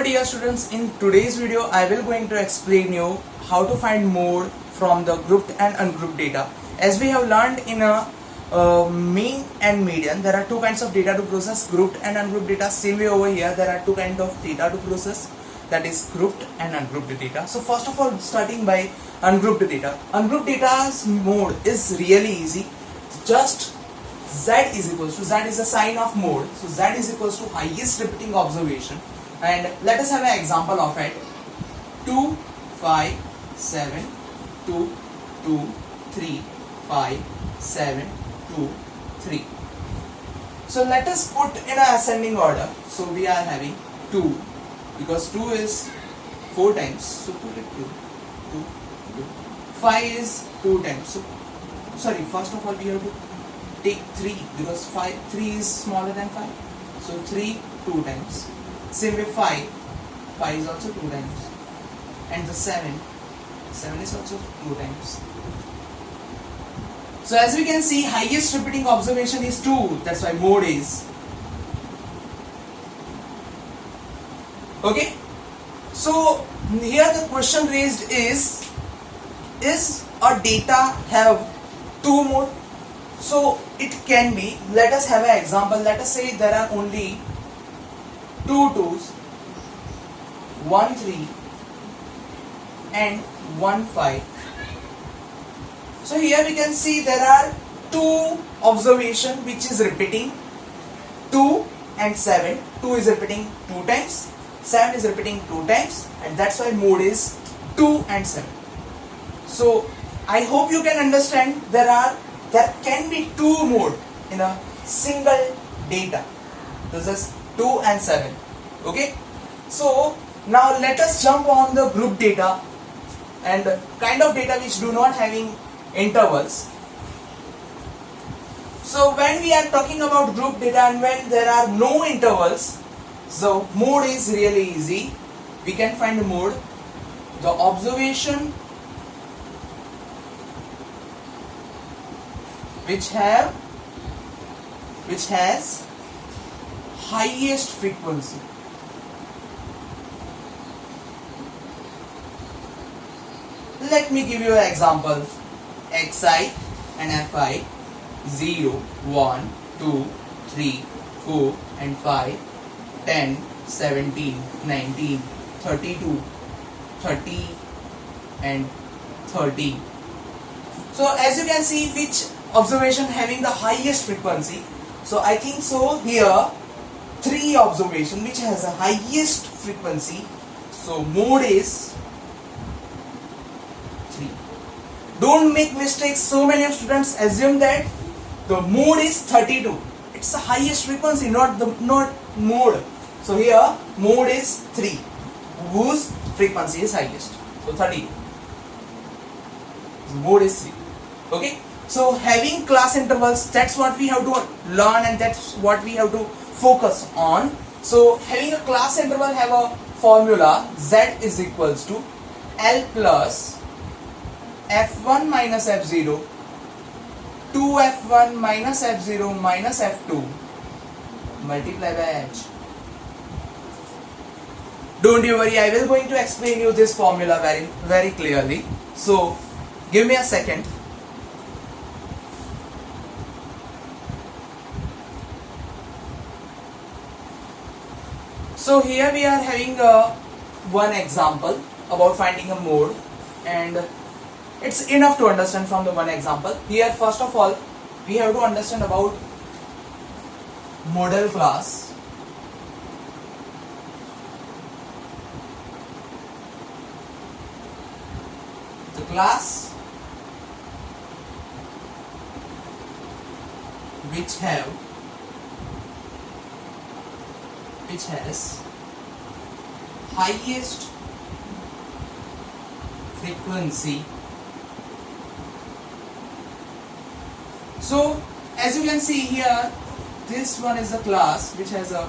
Hello dear students, in today's video I will going to explain you how to find mode from the grouped and ungrouped data. As we have learned in a mean and median, there are two kinds of data to process, grouped and ungrouped data. Same way over here there are two kinds of data to process, that is grouped and ungrouped data. So first of all, starting by ungrouped data. Ungrouped data's mode is really easy. Just Z is equals to, Z is a sign of mode, so Z is equals to highest repeating observation. And let us have an example of it. 2, 5, 7, 2, 2, 3, 5, 7, 2, 3. So let us put in an ascending order. So we are having 2, because 2 is 4 times, so put it 2, 2, 2. 5 is 2 times, so sorry, first of all we have to take 3, because 3 is smaller than 5, so 3 2 times. Same way 5 is also 2 times, and the 7 is also 2 times. So as we can see, highest repeating observation is 2, that's why mode is. Okay, so here the question raised is a data have 2 mode? So it can be. Let us have an example. Let us say there are only 2 2s, 1 3 and 1 5. So here we can see there are 2 observation which is repeating, 2 and 7. 2 is repeating 2 times, 7 is repeating 2 times, and that's why mode is 2 and 7. So I hope you can understand there can be 2 mode in a single data. This is 2 and 7. Okay, so now let us jump on the group data and kind of data which do not having intervals. So when we are talking about group data and when there are no intervals, so mode is really easy. We can find the mode. The observation which has highest frequency. Let me give you an example. Xi and Fi 0, 1, 2, 3, 4 and 5, 10, 17, 19, 32, 30 and 30. So as you can see, which observation having the highest frequency? So I think so here 3 observation which has the highest frequency, so mode is 3. Don't make mistakes. So many of students assume that the mode is 32. It's the highest frequency, not mode. So here mode is 3, whose frequency is highest. So 32. So mode is 3. Okay. So having class intervals, that's what we have to learn and that's what we have to focus on. So having a class interval have a formula, Z is equals to L plus F1 minus F0, 2F1 minus F0 minus F2 multiply by H. Don't you worry, I will going to explain you this formula very clearly. So give me a second. So here we are having one example about finding a mode, and it's enough to understand from the one example. Here first of all we have to understand about model class. The class which has highest frequency. So as you can see here, this one is a class which has a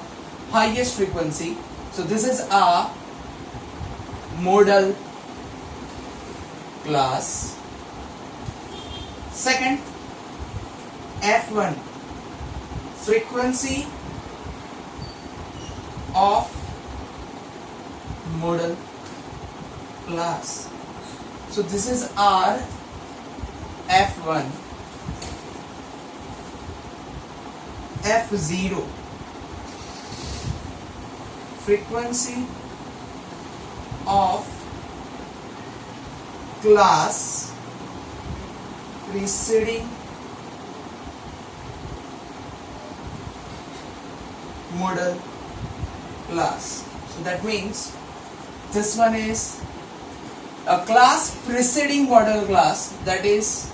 highest frequency. So this is a model class. Second, F1 frequency of model class. So this is our F1, F0, frequency of class preceding model class. So that means this one is a class preceding model class, that is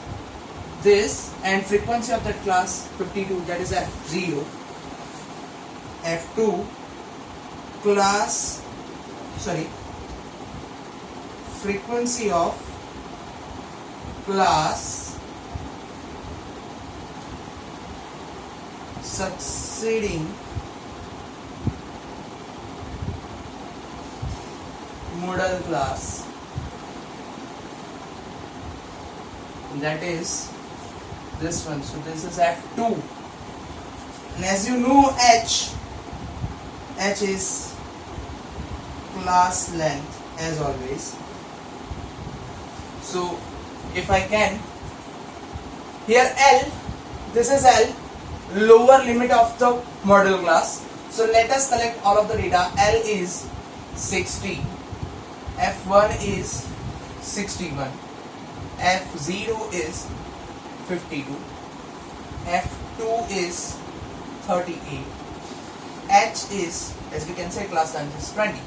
this, and frequency of that class 52, that is F0. F2 frequency of class succeeding model class, that is this one. So this is F2, and as you know, H is class length as always. So if I can, here L, this is L, lower limit of the model class. So let us collect all of the data. L is 60, F1 is 61, F0 is 52, F2 is 38, H is, as we can say, class length is 20.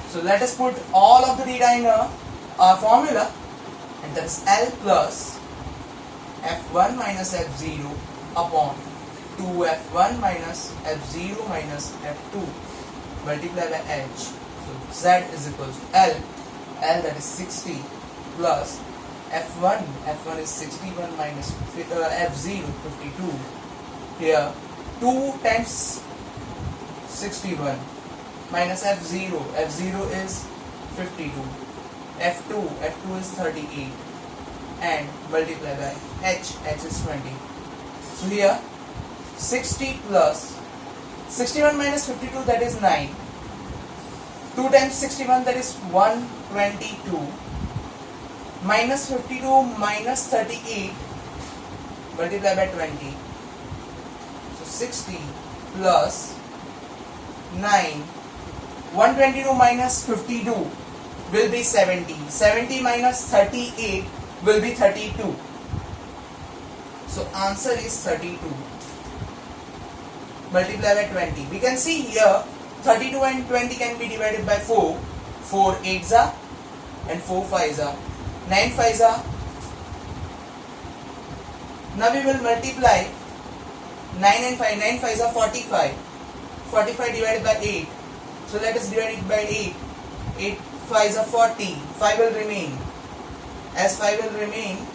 So let us put all of the data in a formula, and that is L plus F1 minus F0 upon 2F1 minus F0 minus F2 multiplied by H. So Z is equals to L that is 60 plus F1 is 61 minus F0 52. Here 2 times 61 minus F0 is 52, F2 is 38, and multiply by H is 20. So here 60 plus 61 minus 52, that is 9. 2 times 61, that is 122, minus 52 minus 38 multiply by 20. So 60 plus 9, 122 minus 52 will be 70. 70 minus 38 will be 32. So answer is 32. Multiply by 20. We can see here 32 and 20 can be divided by 4. 4 8s are and 4 5s are. 9 5s are. Now we will multiply 9 and 5. 9 5s are 45. 45 divided by 8. So let us divide it by 8. 8 5s are 40. 5 will remain. As 5 will remain,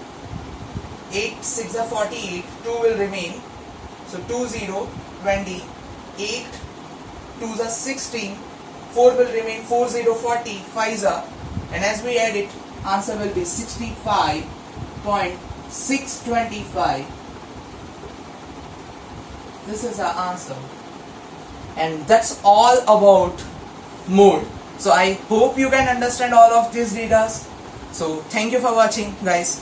8 6 are 48. 2 will remain. So 2 0 20. 8 2s are 16. 4 will remain. 4 0 40. 5s are. And as we add it, answer will be 65.625. This is our answer. And that's all about mode. So I hope you can understand all of these data. So thank you for watching, guys.